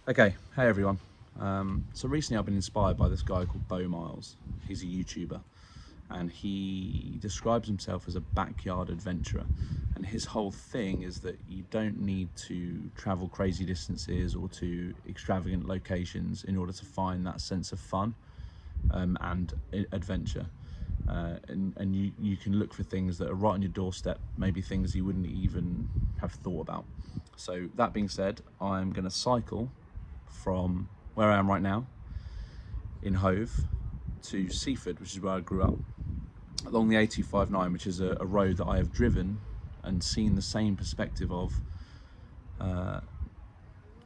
Okay, hey everyone. So recently I've been inspired by this guy called Bo Miles. He's a YouTuber and he describes himself as a backyard adventurer. And his whole thing is that you don't need to travel crazy distances or to extravagant locations in order to find that sense of fun and adventure. And you can look for things that are right on your doorstep, maybe things you wouldn't even have thought about. So that being said, I'm going to cycle from where I am right now in Hove to Seaford, which is where I grew up, along the A259, which is a road that I have driven and seen the same perspective of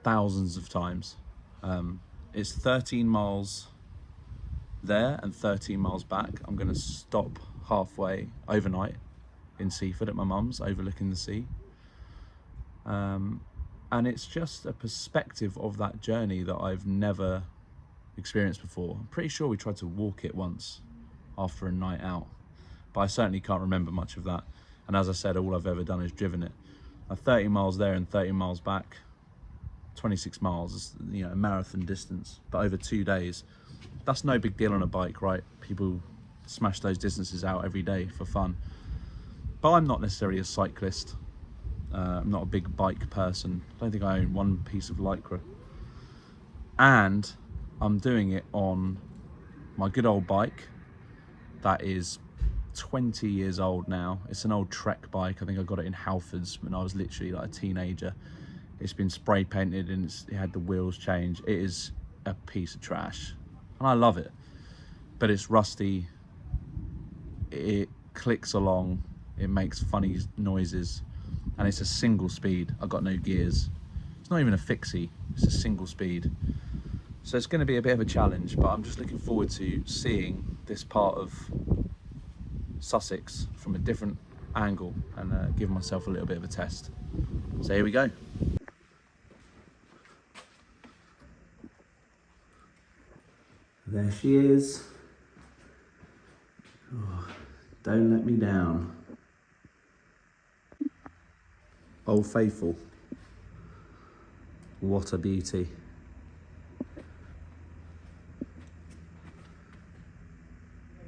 thousands of times. It's 13 miles there and 13 miles back. I'm going to stop halfway overnight in Seaford at my mum's, overlooking the sea. And it's just a perspective of that journey that I've never experienced before. I'm pretty sure we tried to walk it once after a night out, but I certainly can't remember much of that. And as I said, all I've ever done is driven it. 30 miles there and 30 miles back, 26 miles is, a marathon distance, but over 2 days. That's no big deal on a bike, right? People smash those distances out every day for fun. But I'm not necessarily a cyclist. I'm not a big bike person. I don't think I own one piece of Lycra. And I'm doing it on my good old bike that is 20 years old now. It's an old Trek bike. I think I got it in Halfords when I was literally like a teenager. It's been spray painted and it had the wheels changed. It is a piece of trash and I love it, but it's rusty. It clicks along, it makes funny noises, and it's a single speed. I've got no gears. It's not even a fixie, it's a single speed. So it's going to be a bit of a challenge, but I'm just looking forward to seeing this part of Sussex from a different angle and give myself a little bit of a test. So here we go. There she is. Oh, don't let me down. Old Faithful. What a beauty.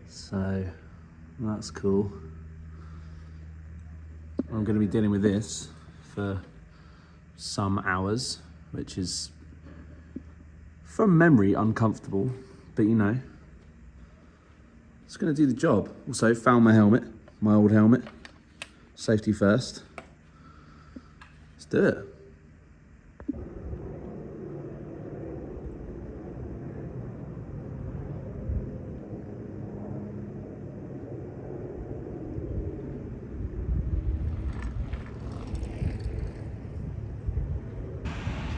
So that's cool. I'm going to be dealing with this for some hours, which is from memory uncomfortable, but it's going to do the job. Also found my helmet, my old helmet. Safety first. Let's do it.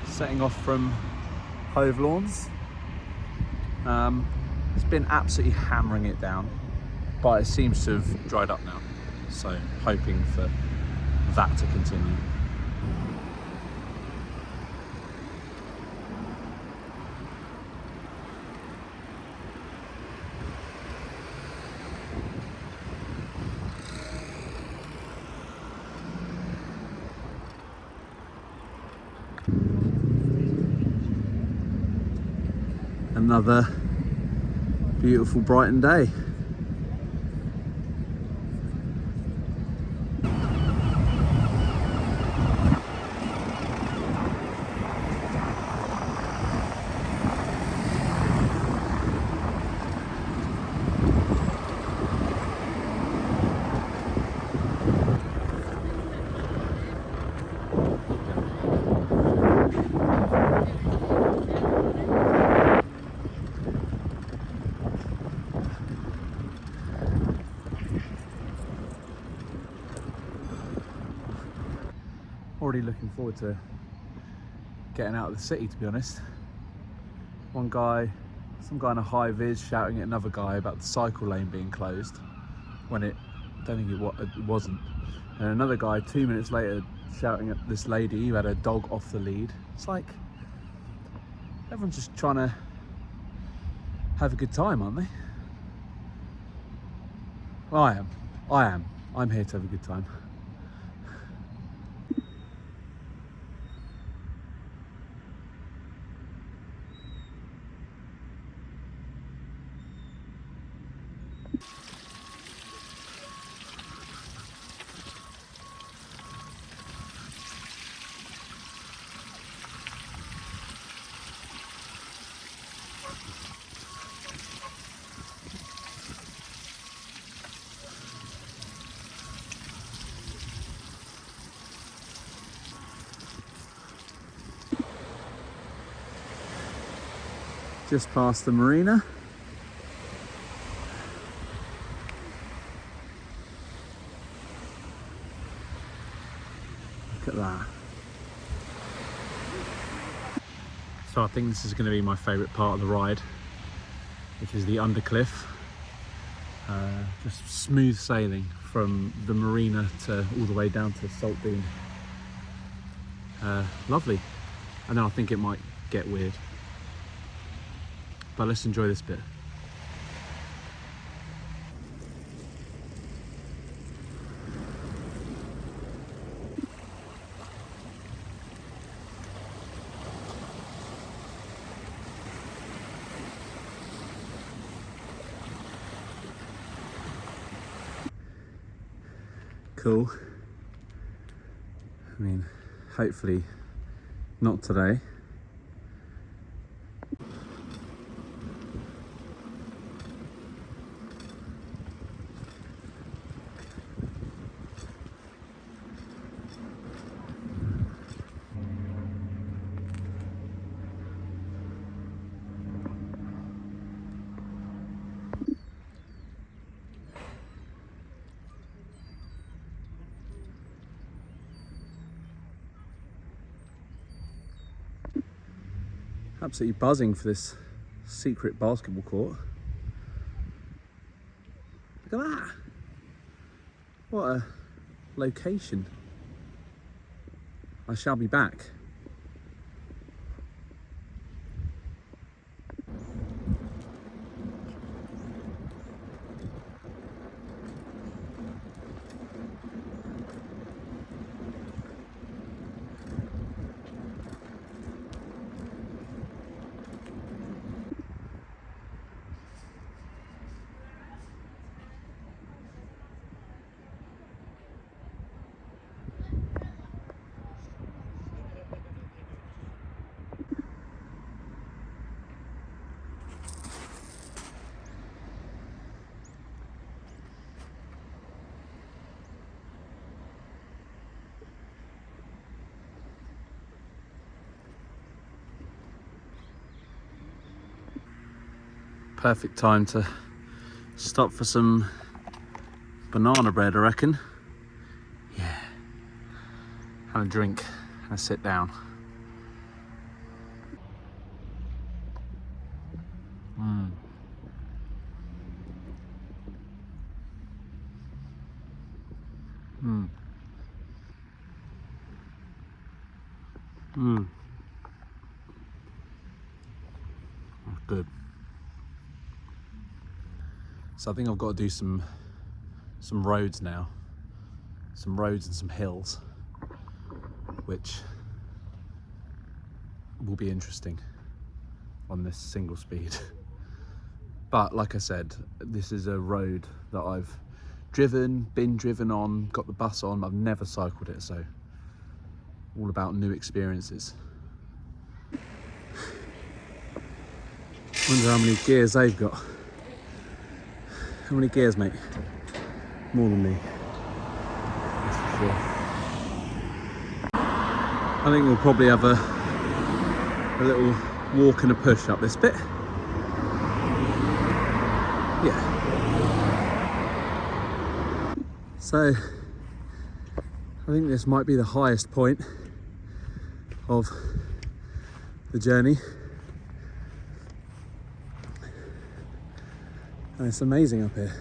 Setting off from Hove Lawns. It's been absolutely hammering it down, but it seems to have dried up now. So hoping for that to continue. Another beautiful Brighton day. Already looking forward to getting out of the city, to be honest. Some guy in a high vis shouting at another guy about the cycle lane being closed when I don't think it wasn't. And another guy 2 minutes later shouting at this lady who had her dog off the lead. It's like everyone's just trying to have a good time, aren't they? Well, I am. I'm here to have a good time. Just past the marina. Look at that. So I think this is going to be my favourite part of the ride, which is the undercliff. Just smooth sailing from the marina to all the way down to the salt dune. Lovely. And then I think it might get weird, but let's enjoy this bit. Cool. I mean, hopefully not today. Absolutely buzzing for this secret basketball court. Look at that. What a location. I shall be back. Perfect time to stop for some banana bread, I reckon. Yeah. Have a drink and a sit down. Mm. Mm. Mm. That's good. So I think I've got to do some roads now. Some roads and some hills, which will be interesting on this single speed. But like I said, this is a road that I've been driven on, got the bus on. I've never cycled it, so all about new experiences. Wonder how many gears they've got. How many gears, mate? More than me. That's for sure. I think we'll probably have a little walk and a push up this bit. Yeah. So I think this might be the highest point of the journey. And it's amazing up here.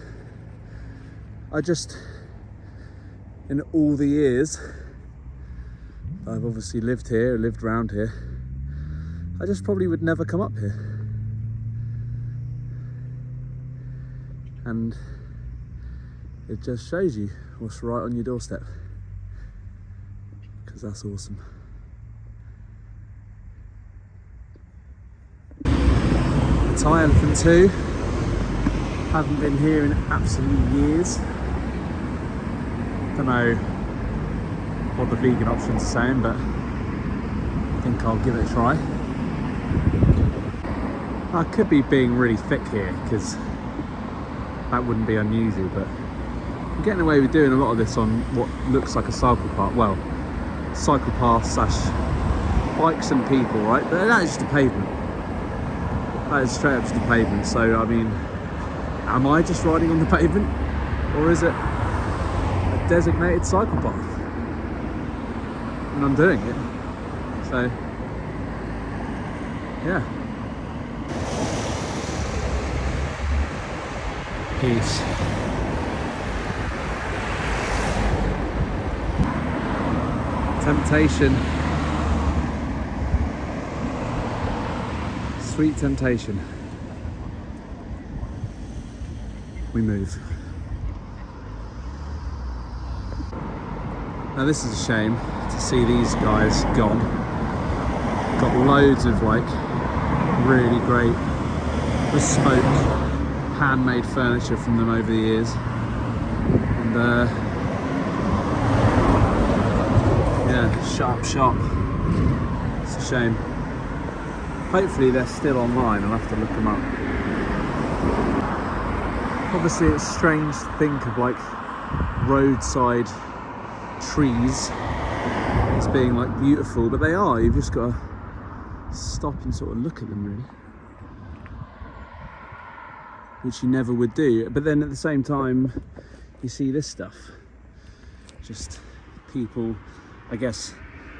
In all the years I've obviously lived here, lived around here, I just probably would never come up here. And it just shows you what's right on your doorstep, because that's awesome. Thai Elephant 2. Haven't been here in absolute years. Don't know what the vegan option's saying, but I think I'll give it a try. I could be being really thick here, because that wouldn't be unusual, but I'm getting away with doing a lot of this on what looks like a cycle path. Well, cycle path / bikes and people, right? But that is just a pavement. That is straight up to the pavement. So I mean, am I just riding on the pavement, or is it a designated cycle path? And I'm doing it. So yeah. Peace. Temptation. Sweet temptation. We move. Now this is a shame to see these guys gone. Got loads of like really great bespoke handmade furniture from them over the years, and yeah, shut up shop. It's a shame. Hopefully they're still online. I'll have to look them up. Obviously it's strange to think of like roadside trees as being like beautiful, but they are. You've just got to stop and sort of look at them, really, which you never would do. But then at the same time you see this stuff, just people, I guess,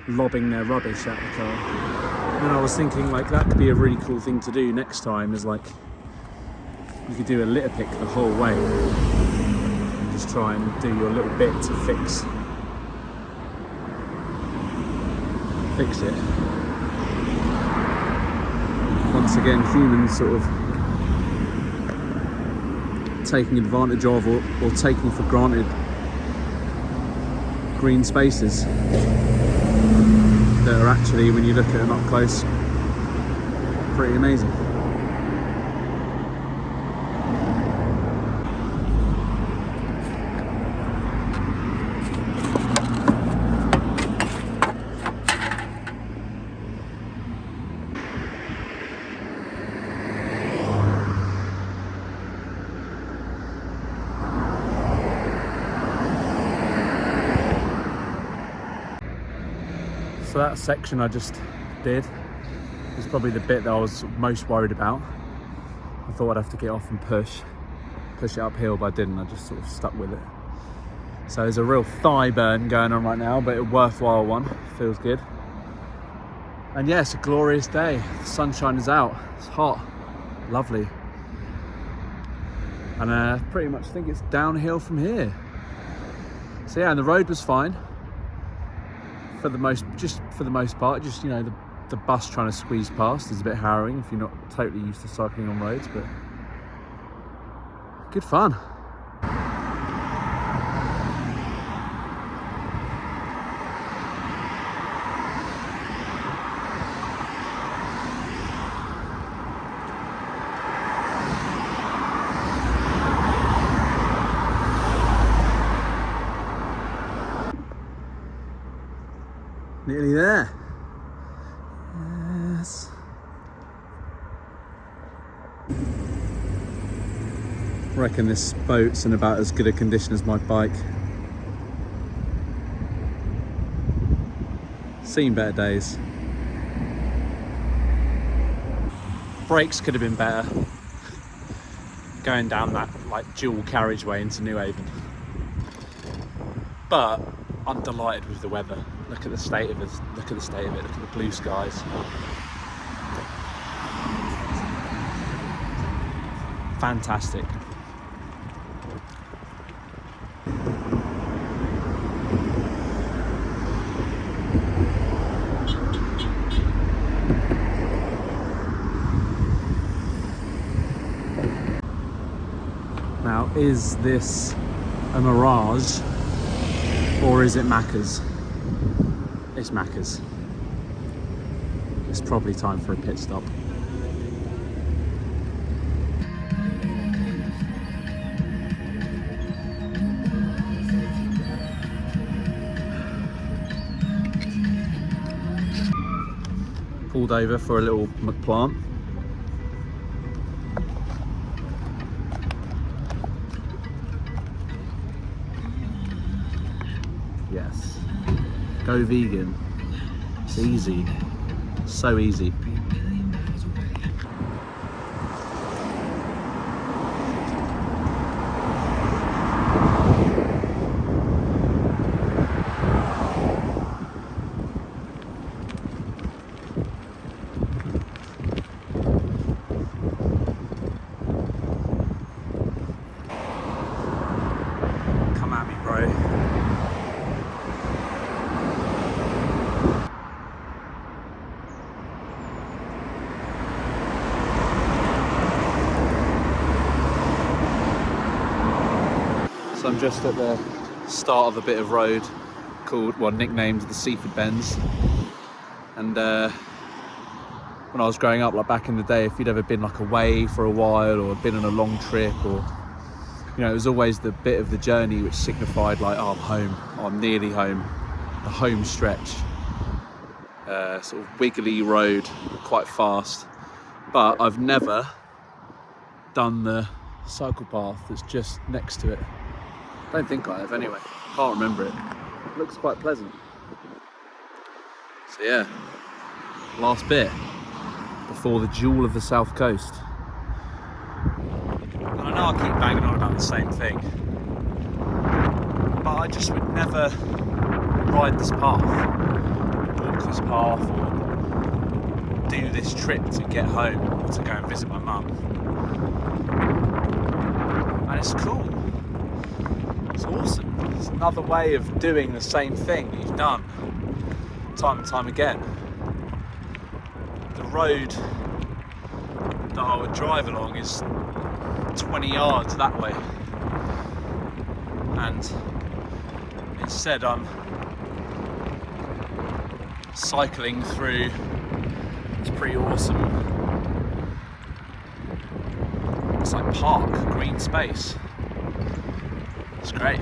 lobbing their rubbish at the car. And I was thinking like that could be a really cool thing to do next time, is like you could do a litter pick the whole way and just try and do your little bit to fix it. Once again, humans sort of taking advantage of or taking for granted green spaces that are actually, when you look at them up close, pretty amazing. So that section I just did was probably the bit that I was most worried about. I thought I'd have to get off and push it uphill, but I didn't. I just sort of stuck with it. So there's a real thigh burn going on right now, but a worthwhile one. Feels good. And yeah, it's a glorious day. The sunshine is out. It's hot, lovely. And I pretty much think it's downhill from here. So yeah, and the road was fine. For the most part, just, you know, the bus trying to squeeze past is a bit harrowing if you're not totally used to cycling on roads, but good fun. Nearly there. Yes. I reckon this boat's in about as good a condition as my bike. Seen better days. Brakes could have been better. Going down that like dual carriageway into Newhaven. But I'm delighted with the weather. Look at the state of it. Look at the state of it. Look at the blue skies. Fantastic. Now, is this a mirage or is it Macca's? It's Macca's. It's probably time for a pit stop. Pulled over for a little McPlant. Yes. Go vegan. It's easy. So easy. I'm just at the start of a bit of road called, well, nicknamed the Seaford Bends. And when I was growing up, like back in the day, if you'd ever been like away for a while or been on a long trip, or you know, it was always the bit of the journey which signified like, oh, I'm home, oh, I'm nearly home, the home stretch. Sort of wiggly road, quite fast. But I've never done the cycle path that's just next to it. I don't think I have anyway. Can't remember it. It looks quite pleasant. So yeah, last bit before the jewel of the South Coast. And I know I keep banging on about the same thing, but I just would never ride this path, walk this path, or do this trip to get home or to go and visit my mum. And it's cool. It's awesome. It's another way of doing the same thing that you've done time and time again. The road that I would drive along is 20 yards that way, and instead I'm cycling through this pretty awesome, it's like park, green space. It's great.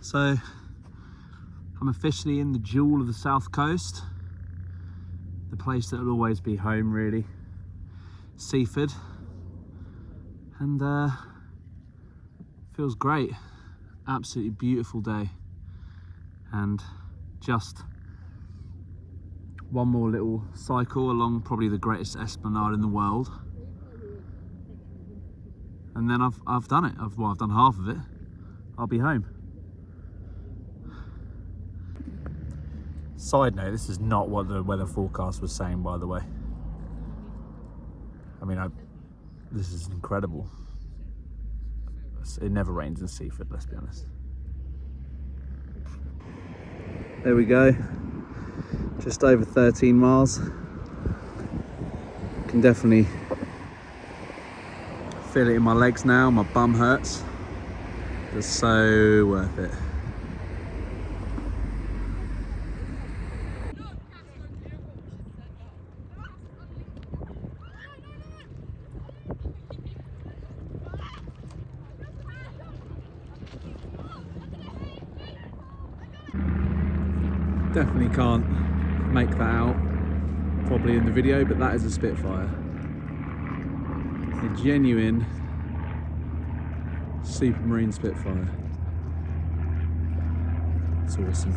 So I'm officially in the jewel of the South Coast, the place that will always be home really, Seaford, and feels great. Absolutely beautiful day, and just one more little cycle along probably the greatest esplanade in the world, and then I've done it. I've done half of it. I'll be home. Side note, this is not what the weather forecast was saying, by the way. I mean, this is incredible. It never rains in Seaford, let's be honest. There we go. Just over 13 miles. Can definitely feel it in my legs now. My bum hurts. It's so worth it. Definitely can't make that out probably in the video, but that is a Spitfire. A genuine Supermarine Spitfire. It's awesome.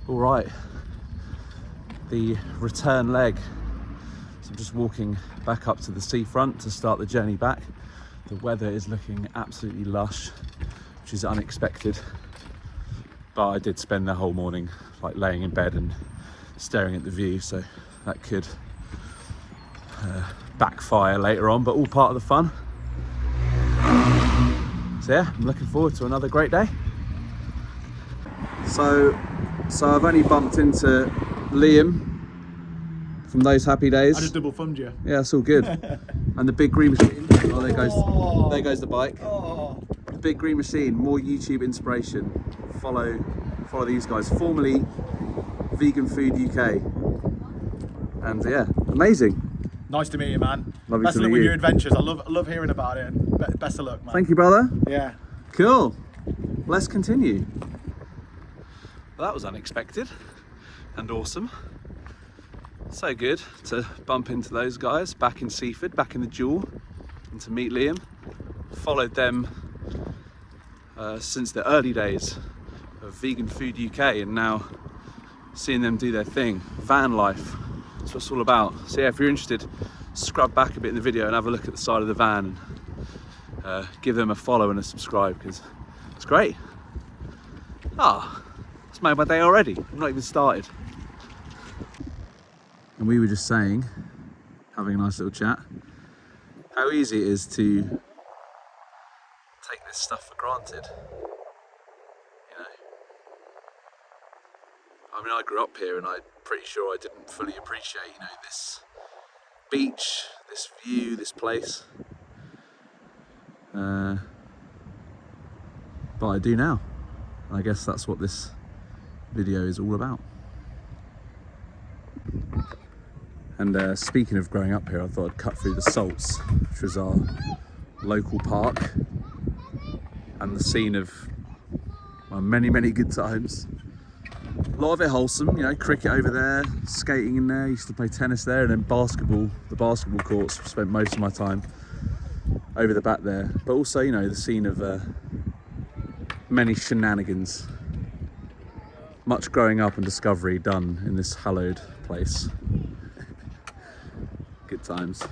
All right, the return leg. So I'm just walking back up to the seafront to start the journey back. The weather is looking absolutely lush, which is unexpected. But I did spend the whole morning like laying in bed and staring at the view, so that could backfire later on, but all part of the fun. So yeah, I'm looking forward to another great day. So I've only bumped into Liam from those happy days. I just double thumbed you. Yeah, it's all good. And the big green machine. Oh, there goes the bike. Oh. The big green machine. More YouTube inspiration. Follow these guys. Formerly Vegan Food UK. And yeah, amazing. Nice to meet you, man. Lovely Best to of luck meet with you. your adventures. I love hearing about it. And best of luck, man. Thank you, brother. Yeah. Cool. Let's continue. Well, that was unexpected and awesome. So good to bump into those guys back in Seaford, back in the Jewel, and to meet Liam. Followed them since the early days of Vegan Food UK, and now seeing them do their thing. Van life, that's what it's all about. So yeah, if you're interested, scrub back a bit in the video and have a look at the side of the van, and give them a follow and a subscribe, because it's great. It's made my day already. I'm not even started. And we were just saying, having a nice little chat, how easy it is to take this stuff for granted. You know, I mean, I grew up here and I'm pretty sure I didn't fully appreciate, you know, this beach, this view, this place. But I do now. I guess that's what this video is all about. And speaking of growing up here, I thought I'd cut through the Salts, which was our local park and the scene of, well, many, many good times. A lot of it wholesome, you know, cricket over there, skating in there, used to play tennis there, and then basketball, the basketball courts, spent most of my time over the back there. But also, you know, the scene of many shenanigans. Much growing up and discovery done in this hallowed place. Good times.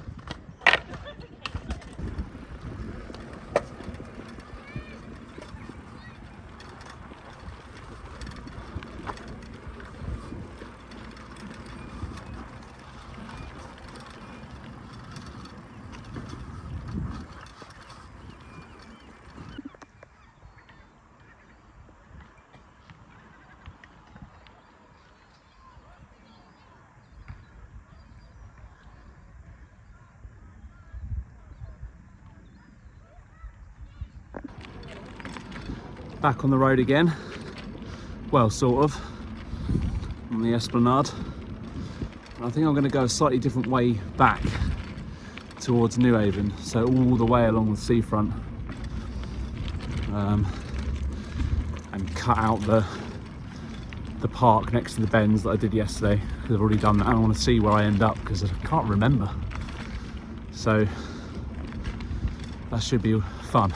Back on the road again, well, sort of, on the Esplanade. And I think I'm going to go a slightly different way back towards Newhaven, so all the way along the seafront, and cut out the park next to the bends that I did yesterday, because I've already done that. I want to see where I end up because I can't remember, so that should be fun.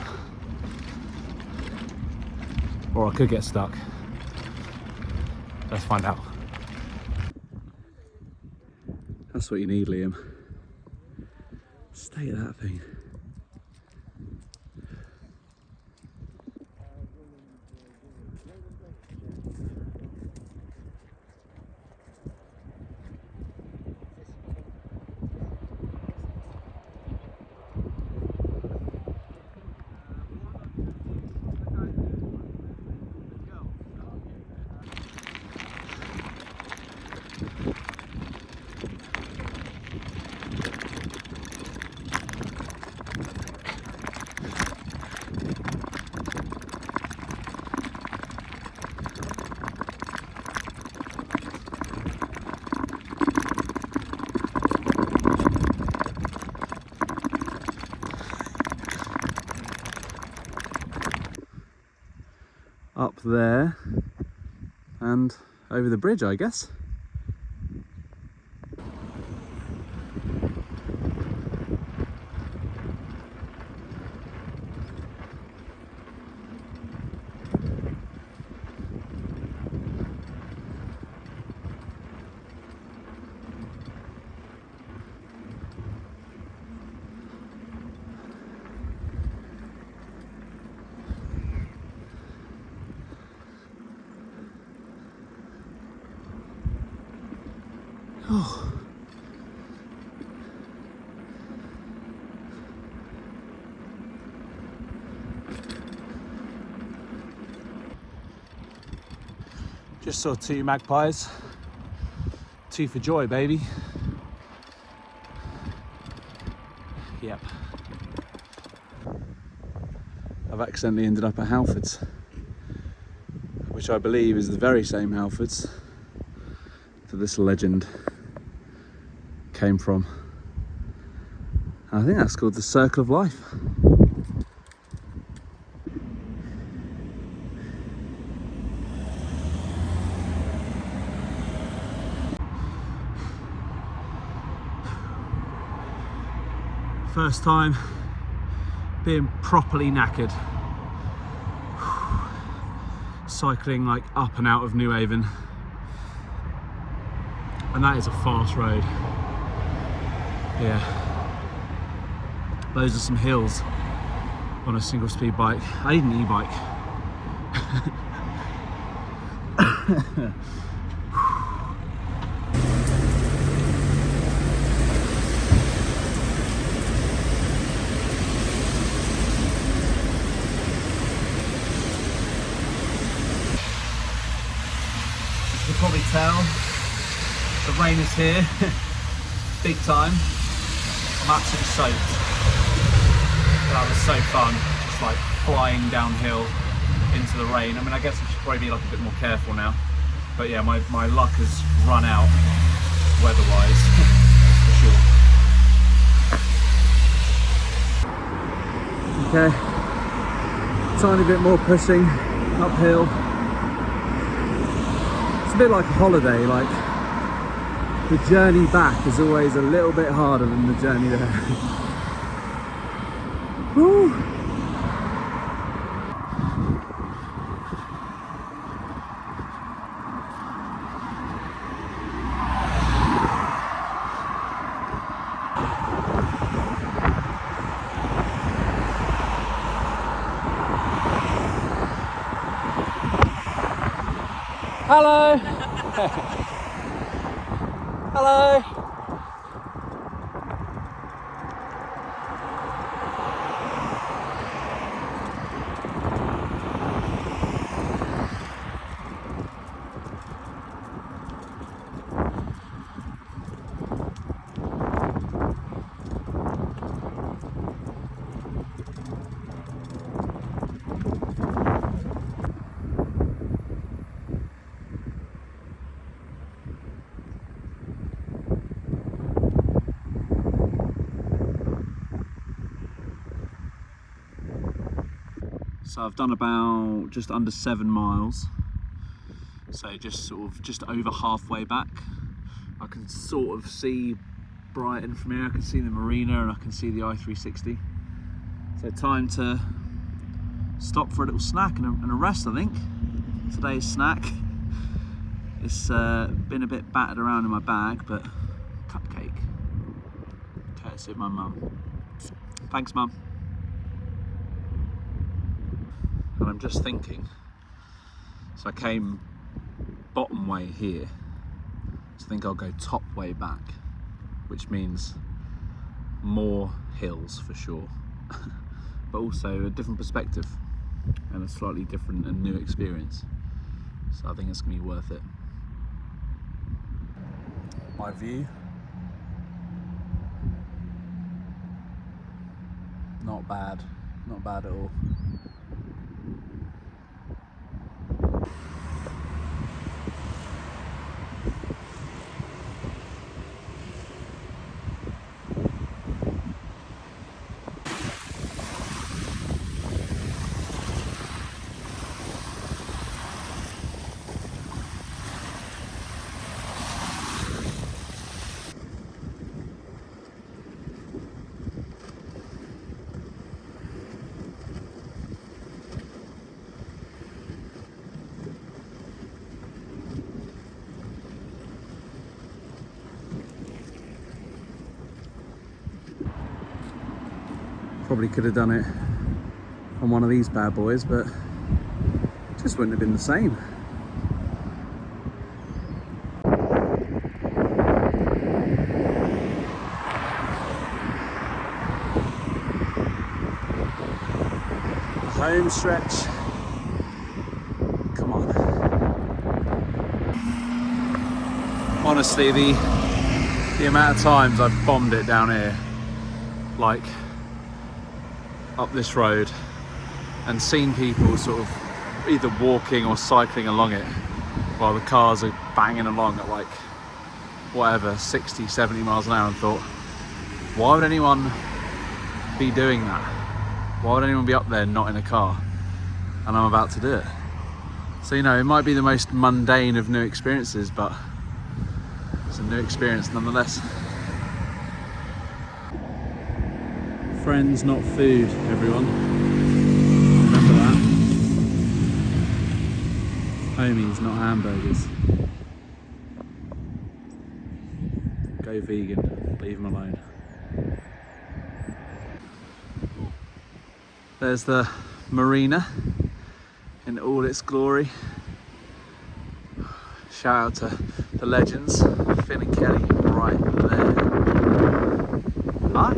Or I could get stuck. Let's find out. That's what you need, Liam. Stay at that thing. Up there and over the bridge, I guess. Just saw 2 magpies. 2 for joy, baby. Yep. I've accidentally ended up at Halfords, which I believe is the very same Halfords that this legend came from. I think that's called the Circle of Life. First time being properly knackered. Cycling like up and out of Newhaven. And that is a fast road. Yeah. Those are some hills on a single speed bike. I need an e-bike. You can probably tell the rain is here, big time. I'm absolutely soaked. That was so fun, just like flying downhill into the rain. I mean, I guess I should probably be like a bit more careful now. But yeah, my luck has run out weather-wise, for sure. Okay, tiny bit more pushing uphill. It's a bit like a holiday, like the journey back is always a little bit harder than the journey there. Woo. Hello. Hello. So I've done about just under 7 miles. So just over halfway back. I can sort of see Brighton from here. I can see the marina and I can see the I-360. So time to stop for a little snack and a rest, I think. Today's snack. It's been a bit battered around in my bag, but cupcake. Courtesy of my mum. Thanks, Mum. And I'm just thinking, so I came bottom way here, so I think I'll go top way back, which means more hills for sure, but also a different perspective and a slightly different and new experience. So I think it's going to be worth it. My view, not bad at all. Probably could have done it on one of these bad boys, but it just wouldn't have been the same. Home stretch. Come on. honestly, the amount of times I've bombed it down here, like up this road, and seen people sort of either walking or cycling along it while the cars are banging along at like whatever 60, 70 miles an hour, and thought, why would anyone be doing that? Why would anyone be up there not in a car? And I'm about to do it. So, you know, it might be the most mundane of new experiences, but it's a new experience nonetheless. Friends, not food, everyone. Remember that. Homies, not hamburgers. Go vegan, leave them alone. There's the marina in all its glory. Shout out to the legends, Finn and Kelly, right there. Hi.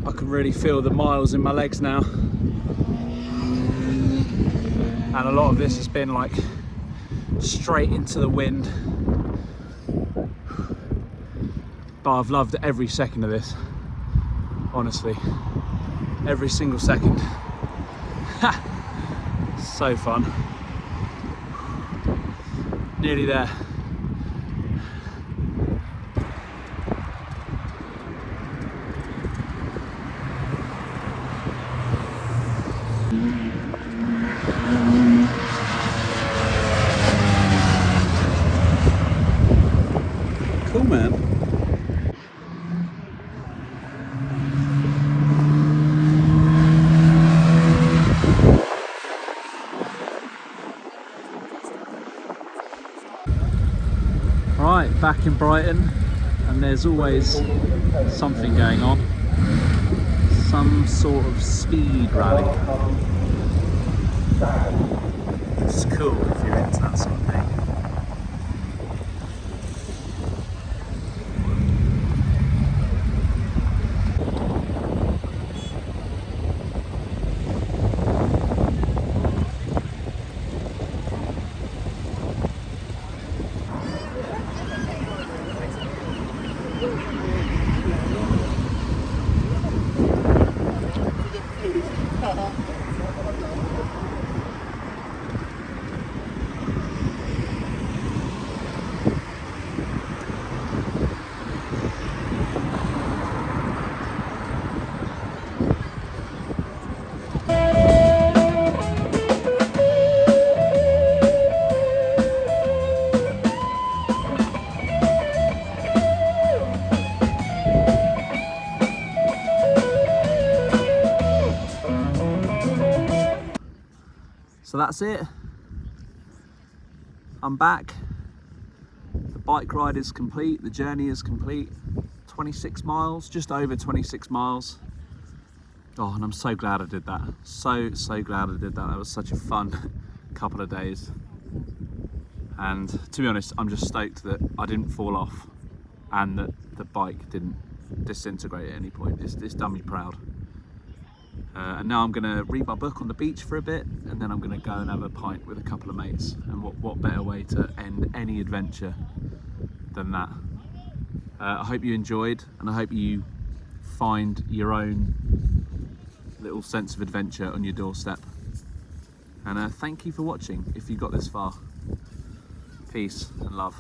I can really feel the miles in my legs now. And a lot of this has been like straight into the wind. But I've loved every second of this. Honestly. Every single second. So fun. Nearly there. Cool, man. Right, back in Brighton, and there's always something going on. Some sort of speed rally. It's cool if you're into that sort of thing. So that's it. I'm back. The bike ride is complete. The journey is complete. 26 miles, just over 26 miles. Oh, and I'm so glad I did that. So glad I did that. That was such a fun couple of days. And to be honest, I'm just stoked that I didn't fall off and that the bike didn't disintegrate at any point. It's done me proud. And now I'm going to read my book on the beach for a bit, and then I'm going to go and have a pint with a couple of mates. And what better way to end any adventure than that? I hope you enjoyed, and I hope you find your own little sense of adventure on your doorstep. And thank you for watching if you got this far. Peace and love.